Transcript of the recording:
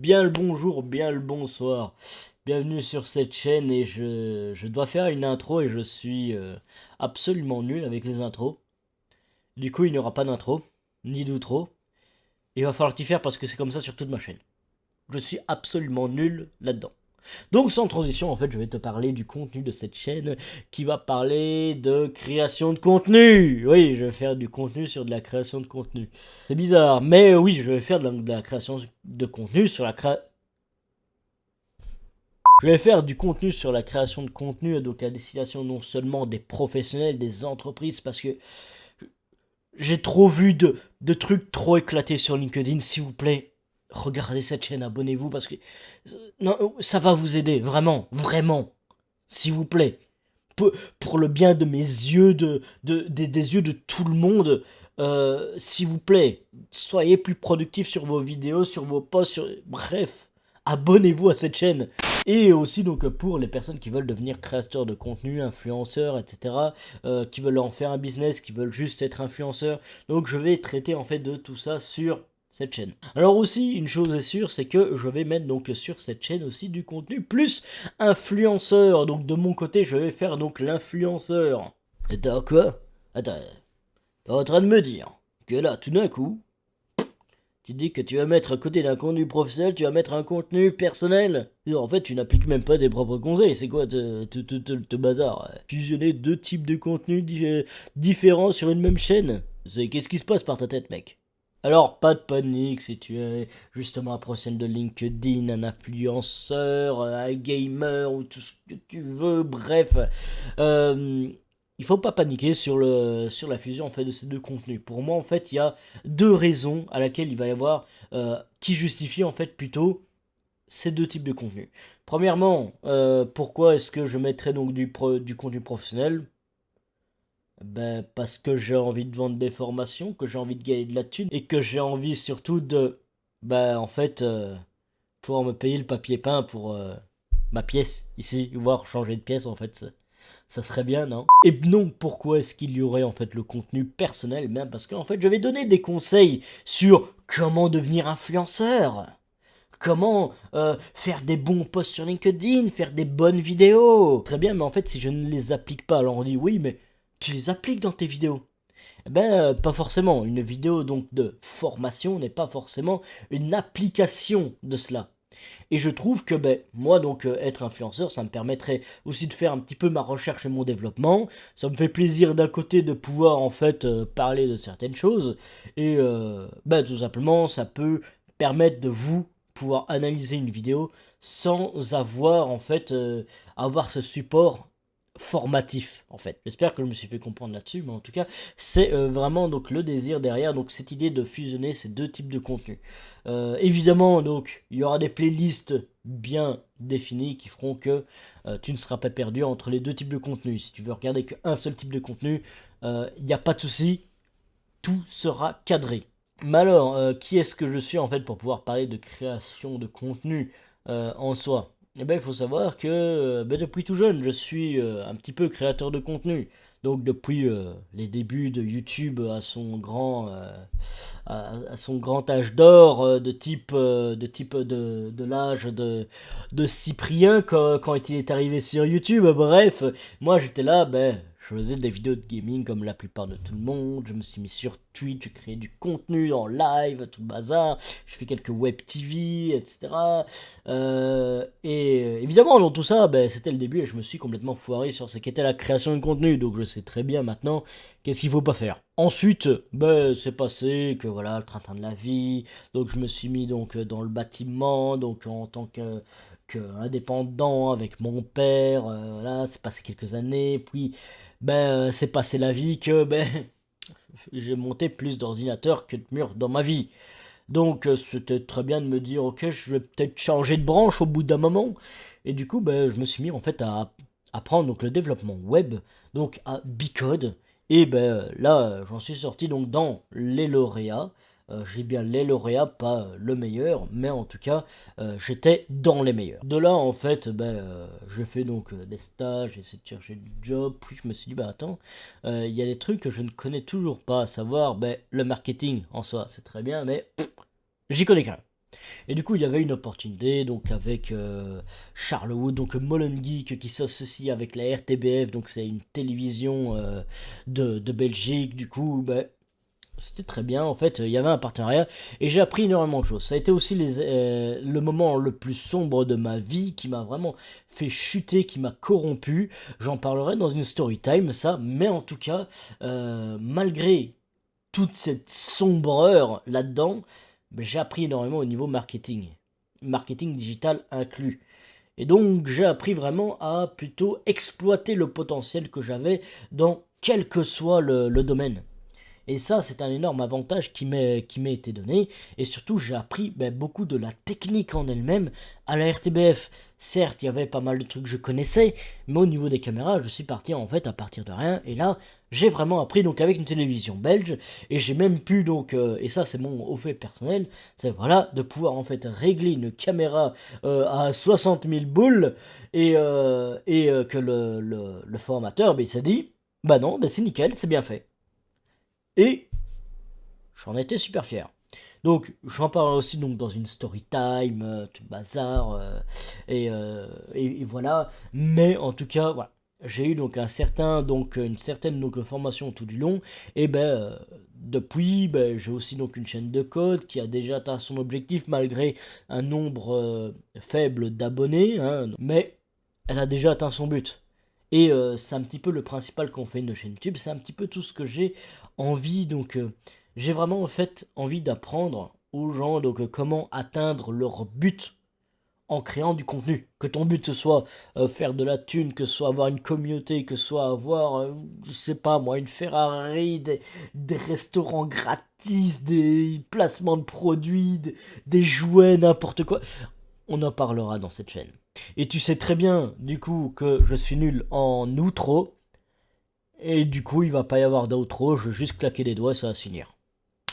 Bien le bonjour, bien le bonsoir. Bienvenue sur cette chaîne et je dois faire une intro et je suis absolument nul avec les intros. Du coup, il n'y aura pas d'intro, ni d'outro. Il va falloir t'y faire parce que c'est comme ça sur toute ma chaîne. Je suis absolument nul là-dedans. Donc sans transition, en fait, je vais te parler du contenu de cette chaîne qui va parler de création de contenu. Oui, je vais faire du contenu sur de la création de contenu. C'est bizarre, mais oui, je vais faire de la création de contenu sur la création. Je vais faire du contenu sur la création de contenu, donc à destination non seulement des professionnels, des entreprises, parce que j'ai trop vu de trucs trop éclatés sur LinkedIn. S'il vous plaît, regardez cette chaîne, abonnez-vous, parce que non, ça va vous aider, vraiment, vraiment, s'il vous plaît. Pour le bien de mes yeux, des yeux de tout le monde, s'il vous plaît, soyez plus productifs sur vos vidéos, sur vos posts, bref, abonnez-vous à cette chaîne. Et aussi donc pour les personnes qui veulent devenir créateurs de contenu, influenceurs, etc., qui veulent en faire un business, qui veulent juste être influenceurs. Donc je vais traiter en fait de tout ça sur cette chaîne. Alors aussi, une chose est sûre, c'est que je vais mettre donc sur cette chaîne aussi du contenu plus influenceur. Donc de mon côté, je vais faire donc l'influenceur. Attends, quoi? Attends, t'es en train de me dire que là, tout d'un coup, tu dis que tu vas mettre à côté d'un contenu professionnel, tu vas mettre un contenu personnel. Et en fait, tu n'appliques même pas tes propres conseils. C'est quoi te bazar? Fusionner deux types de contenus différents sur une même chaîne. Qu'est-ce qui se passe par ta tête, mec? Alors, pas de panique si tu es justement un professionnel de LinkedIn, un influenceur, un gamer ou tout ce que tu veux, bref. Euh, il faut pas paniquer sur la fusion en fait de ces deux contenus. Pour moi, en fait, il y a deux raisons à laquelle il va y avoir qui justifient en fait plutôt ces deux types de contenus. Premièrement, pourquoi est-ce que je mettrais donc du contenu professionnel? Ben, parce que j'ai envie de vendre des formations, que j'ai envie de gagner de la thune et que j'ai envie surtout de, ben, en fait, pouvoir me payer le papier peint pour ma pièce ici, voire changer de pièce en fait. Ça serait bien, non? Et non, pourquoi est-ce qu'il y aurait en fait le contenu personnel? Bien parce qu'en fait, je vais donner des conseils sur comment devenir influenceur. Comment faire des bons posts sur LinkedIn, faire des bonnes vidéos. Très bien, mais en fait, si je ne les applique pas, alors on dit oui, mais tu les appliques dans tes vidéos. Eh ben, pas forcément. Une vidéo donc de formation n'est pas forcément une application de cela. Et je trouve que ben, moi, donc, être influenceur, ça me permettrait aussi de faire un petit peu ma recherche et mon développement. Ça me fait plaisir d'un côté de pouvoir, en fait, parler de certaines choses. Et ben, tout simplement, ça peut permettre de vous pouvoir analyser une vidéo sans avoir, en fait, avoir ce support formatif en fait. J'espère que je me suis fait comprendre là-dessus, mais en tout cas, c'est vraiment donc le désir derrière, donc cette idée de fusionner ces deux types de contenus. Évidemment, donc, il y aura des playlists bien définies qui feront que tu ne seras pas perdu entre les deux types de contenus. Si tu veux regarder qu'un seul type de contenu, il n'y a pas de souci, tout sera cadré. Mais alors, qui est-ce que je suis en fait pour pouvoir parler de création de contenu en soi? Eh bien, il faut savoir que ben, depuis tout jeune, je suis un petit peu créateur de contenu. Donc depuis les débuts de YouTube à son grand âge d'or de l'âge de Cyprien quand il est arrivé sur YouTube. Bref, moi j'étais là, ben, je faisais des vidéos de gaming comme la plupart de tout le monde. Je me suis mis sur Twitch, je créais du contenu en live, tout le bazar. Je fais quelques web TV, etc. Et évidemment, dans tout ça, ben, c'était le début et je me suis complètement foiré sur ce qu'était la création de contenu. Donc je sais très bien maintenant qu'est-ce qu'il faut pas faire. Ensuite, ben, c'est passé que voilà, le train-train de la vie. Donc je me suis mis donc dans le bâtiment, donc en tant que indépendant avec mon père. Voilà, c'est passé quelques années. Puis, ben, c'est passé la vie que ben, j'ai monté plus d'ordinateurs que de murs dans ma vie. Donc c'était très bien de me dire ok je vais peut-être changer de branche au bout d'un moment. Et du coup ben, je me suis mis en fait à apprendre donc le développement web, donc à Bicode. Et ben là j'en suis sorti donc dans les lauréats. J'ai bien les lauréats, pas le meilleur, mais en tout cas j'étais dans les meilleurs. De là en fait ben, j'ai fait donc des stages, j'ai essayé de chercher du job, puis je me suis dit bah attends, il y a des trucs que je ne connais toujours pas, à savoir ben, le marketing en soi c'est très bien, mais j'y connais qu'un. Et du coup, il y avait une opportunité donc avec Charlewood, donc Molengeek qui s'associe avec la RTBF, donc c'est une télévision de Belgique. Du coup, bah, c'était très bien. En fait, il y avait un partenariat et j'ai appris énormément de choses. Ça a été aussi le moment le plus sombre de ma vie qui m'a vraiment fait chuter, qui m'a corrompu. J'en parlerai dans une story time, ça. Mais en tout cas, malgré toute cette sombreur là-dedans, ben, j'ai appris énormément au niveau marketing. Marketing digital inclus. Et donc j'ai appris vraiment à plutôt exploiter le potentiel que j'avais dans quel que soit le domaine. Et ça, c'est un énorme avantage qui m'est été donné. Et surtout, j'ai appris ben, beaucoup de la technique en elle-même à la RTBF. Certes, il y avait pas mal de trucs que je connaissais, mais au niveau des caméras, je suis parti en fait à partir de rien. Et là, j'ai vraiment appris donc avec une télévision belge. Et j'ai même pu donc, et ça c'est mon au fait personnel, c'est voilà, de pouvoir en fait régler une caméra à 60 000 boules. Et que le formateur, ben, il s'est dit, bah non, ben, c'est nickel, c'est bien fait. Et j'en étais super fier. Donc j'en parle aussi donc dans une story time, tout le bazar, et voilà. Mais en tout cas, voilà. J'ai eu donc une certaine donc formation tout du long. Et ben depuis, ben, j'ai aussi donc une chaîne de code qui a déjà atteint son objectif malgré un nombre faible d'abonnés, hein. Mais elle a déjà atteint son but. Et c'est un petit peu le principal qu'on fait une chaîne YouTube, c'est un petit peu tout ce que j'ai envie. Donc j'ai vraiment en fait envie d'apprendre aux gens donc comment atteindre leur but en créant du contenu. Que ton but ce soit faire de la thune, que ce soit avoir une communauté, que ce soit avoir, je sais pas moi, une Ferrari, des restaurants gratis, des placements de produits, des jouets, n'importe quoi. On en parlera dans cette chaîne. Et tu sais très bien, du coup, que je suis nul en outro. Et du coup, il va pas y avoir d'outro, je vais juste claquer des doigts, ça va se finir.